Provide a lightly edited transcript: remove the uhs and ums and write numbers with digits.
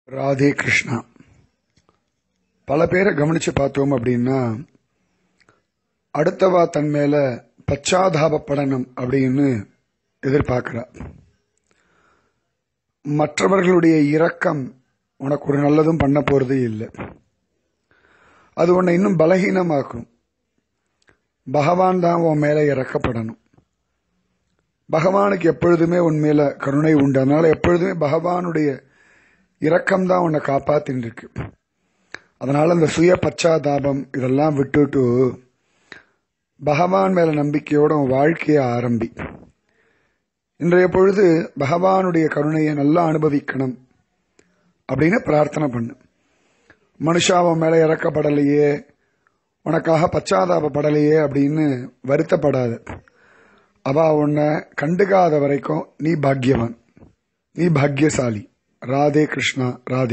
ராதே கிருஷ்ணா. பல பேரை கவனிச்சு பார்த்தோம் அப்படின்னா, அடுத்தவா தன் மேல பச்சாதாபப்படணும் அப்படின்னு எதிர்பார்க்கிறா. மற்றவர்களுடைய இரக்கம் உனக்கு ஒரு நல்லதும் பண்ண போறது இல்லை. அது உன்னை இன்னும் பலகீனமாக்கும். பகவான் தான் உன் மேல இறக்கப்படணும். பகவானுக்கு எப்பொழுதுமே உன் மேல கருணை உண்டு. அதனால எப்பொழுதுமே பகவானுடைய இரக்கம்தான் உன்னை காப்பாத்தின்னு இருக்கு. அதனால அந்த சுய பச்சாதாபம் இதெல்லாம் விட்டுட்டு பகவான் மேல நம்பிக்கையோட உன் வாழ்க்கையை ஆரம்பி. இன்றைய பொழுது பகவானுடைய கருணையை நல்லா அனுபவிக்கணும் அப்படின்னு பிரார்த்தனை பண்ணு. மனுஷா உன் மேல இறக்கப்படலையே, உனக்காக பச்சாதாபப்படலையே அப்படின்னு வருத்தப்படாத. அவ உன்னை கண்டுக்காத வரைக்கும் நீ பாக்யவான், நீ பாக்யசாலி. ராதே கிருஷ்ணா. ராதே.